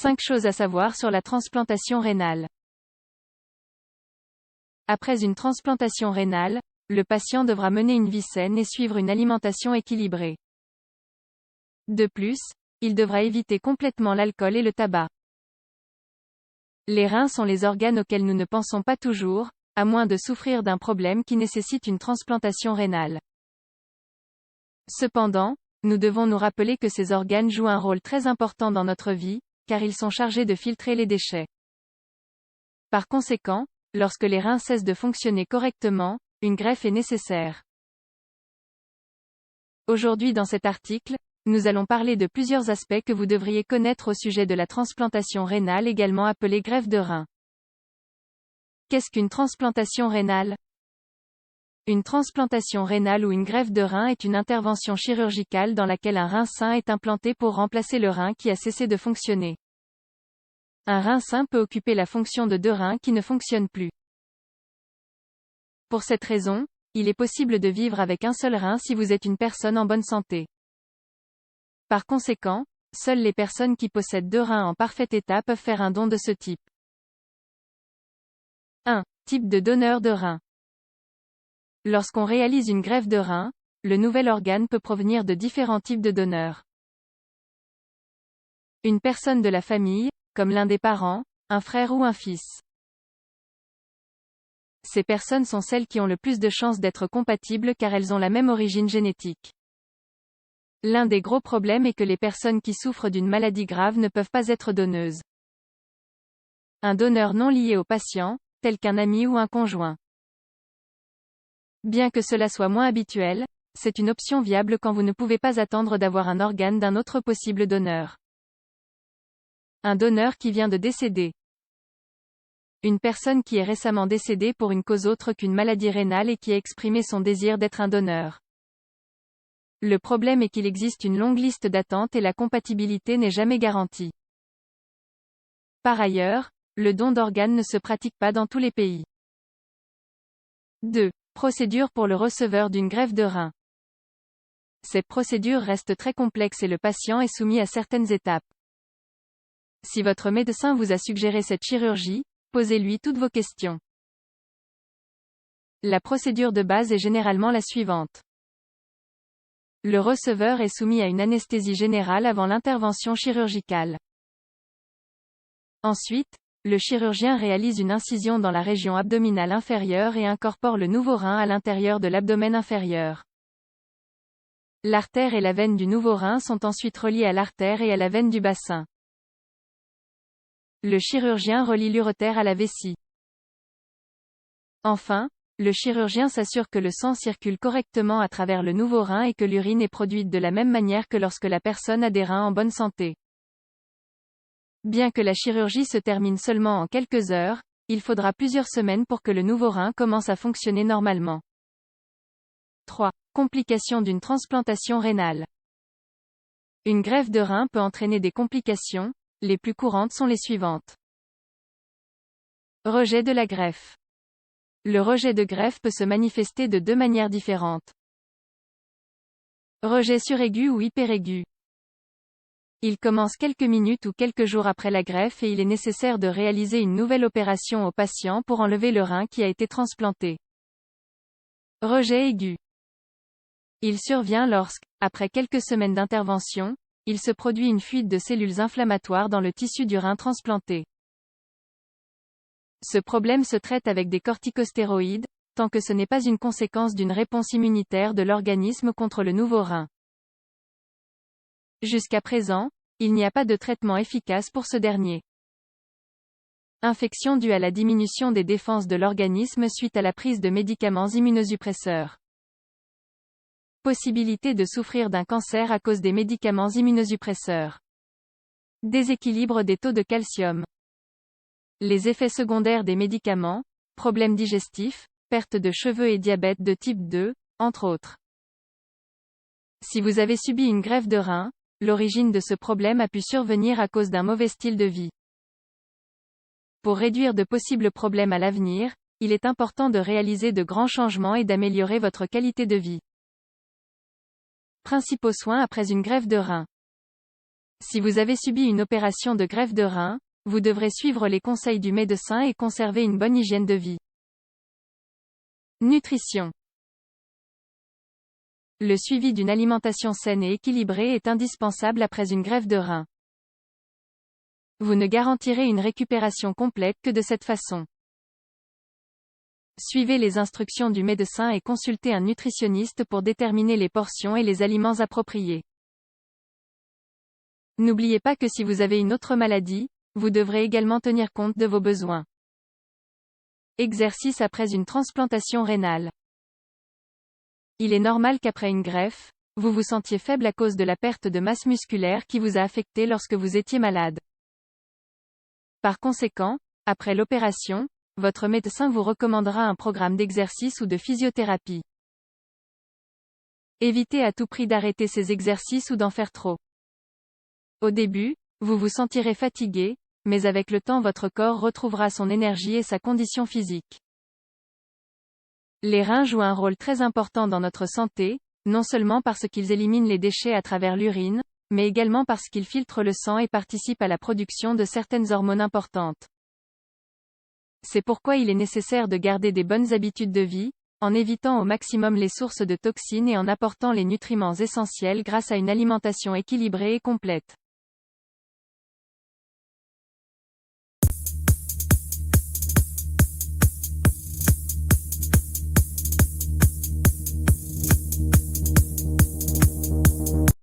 5 choses à savoir sur la transplantation rénale. Après une transplantation rénale, le patient devra mener une vie saine et suivre une alimentation équilibrée. De plus, il devra éviter complètement l'alcool et le tabac. Les reins sont les organes auxquels nous ne pensons pas toujours, à moins de souffrir d'un problème qui nécessite une transplantation rénale. Cependant, nous devons nous rappeler que ces organes jouent un rôle très important dans notre vie, car ils sont chargés de filtrer les déchets. Par conséquent, lorsque les reins cessent de fonctionner correctement, une greffe est nécessaire. Aujourd'hui dans cet article, nous allons parler de plusieurs aspects que vous devriez connaître au sujet de la transplantation rénale, également appelée greffe de rein. Qu'est-ce qu'une transplantation rénale? Une transplantation rénale ou une greffe de rein est une intervention chirurgicale dans laquelle un rein sain est implanté pour remplacer le rein qui a cessé de fonctionner. Un rein sain peut occuper la fonction de 2 reins qui ne fonctionnent plus. Pour cette raison, il est possible de vivre avec un seul rein si vous êtes une personne en bonne santé. Par conséquent, seules les personnes qui possèdent 2 reins en parfait état peuvent faire un don de ce type. 1. Type de donneur de rein. Lorsqu'on réalise une greffe de rein, le nouvel organe peut provenir de différents types de donneurs. Une personne de la famille, comme l'un des parents, un frère ou un fils. Ces personnes sont celles qui ont le plus de chances d'être compatibles car elles ont la même origine génétique. L'un des gros problèmes est que les personnes qui souffrent d'une maladie grave ne peuvent pas être donneuses. Un donneur non lié au patient, tel qu'un ami ou un conjoint. Bien que cela soit moins habituel, c'est une option viable quand vous ne pouvez pas attendre d'avoir un organe d'un autre possible donneur. Un donneur qui vient de décéder. Une personne qui est récemment décédée pour une cause autre qu'une maladie rénale et qui a exprimé son désir d'être un donneur. Le problème est qu'il existe une longue liste d'attente et la compatibilité n'est jamais garantie. Par ailleurs, le don d'organes ne se pratique pas dans tous les pays. 2. Procédure pour le receveur d'une greffe de rein. Cette procédure reste très complexe et le patient est soumis à certaines étapes. Si votre médecin vous a suggéré cette chirurgie, posez-lui toutes vos questions. La procédure de base est généralement la suivante. Le receveur est soumis à une anesthésie générale avant l'intervention chirurgicale. Ensuite, le chirurgien réalise une incision dans la région abdominale inférieure et incorpore le nouveau rein à l'intérieur de l'abdomen inférieur. L'artère et la veine du nouveau rein sont ensuite reliées à l'artère et à la veine du bassin. Le chirurgien relie l'urétère à la vessie. Enfin, le chirurgien s'assure que le sang circule correctement à travers le nouveau rein et que l'urine est produite de la même manière que lorsque la personne a des reins en bonne santé. Bien que la chirurgie se termine seulement en quelques heures, il faudra plusieurs semaines pour que le nouveau rein commence à fonctionner normalement. 3. Complications d'une transplantation rénale. Une greffe de rein peut entraîner des complications, les plus courantes sont les suivantes. Rejet de la greffe. Le rejet de greffe peut se manifester de 2 manières différentes. Rejet suraigu ou hyperaigu. Il commence quelques minutes ou quelques jours après la greffe et il est nécessaire de réaliser une nouvelle opération au patient pour enlever le rein qui a été transplanté. Rejet aigu. Il survient lorsque, après quelques semaines d'intervention, il se produit une fuite de cellules inflammatoires dans le tissu du rein transplanté. Ce problème se traite avec des corticostéroïdes, tant que ce n'est pas une conséquence d'une réponse immunitaire de l'organisme contre le nouveau rein. Jusqu'à présent, il n'y a pas de traitement efficace pour ce dernier. Infection due à la diminution des défenses de l'organisme suite à la prise de médicaments immunosuppresseurs. Possibilité de souffrir d'un cancer à cause des médicaments immunosuppresseurs. Déséquilibre des taux de calcium. Les effets secondaires des médicaments, problèmes digestifs, perte de cheveux et diabète de type 2, entre autres. Si vous avez subi une greffe de rein, l'origine de ce problème a pu survenir à cause d'un mauvais style de vie. Pour réduire de possibles problèmes à l'avenir, il est important de réaliser de grands changements et d'améliorer votre qualité de vie. Principaux soins après une greffe de rein. Si vous avez subi une opération de greffe de rein, vous devrez suivre les conseils du médecin et conserver une bonne hygiène de vie. Nutrition. Le suivi d'une alimentation saine et équilibrée est indispensable après une greffe de rein. Vous ne garantirez une récupération complète que de cette façon. Suivez les instructions du médecin et consultez un nutritionniste pour déterminer les portions et les aliments appropriés. N'oubliez pas que si vous avez une autre maladie, vous devrez également tenir compte de vos besoins. Exercice après une transplantation rénale. Il est normal qu'après une greffe, vous vous sentiez faible à cause de la perte de masse musculaire qui vous a affecté lorsque vous étiez malade. Par conséquent, après l'opération, votre médecin vous recommandera un programme d'exercice ou de physiothérapie. Évitez à tout prix d'arrêter ces exercices ou d'en faire trop. Au début, vous vous sentirez fatigué, mais avec le temps votre corps retrouvera son énergie et sa condition physique. Les reins jouent un rôle très important dans notre santé, non seulement parce qu'ils éliminent les déchets à travers l'urine, mais également parce qu'ils filtrent le sang et participent à la production de certaines hormones importantes. C'est pourquoi il est nécessaire de garder des bonnes habitudes de vie, en évitant au maximum les sources de toxines et en apportant les nutriments essentiels grâce à une alimentation équilibrée et complète.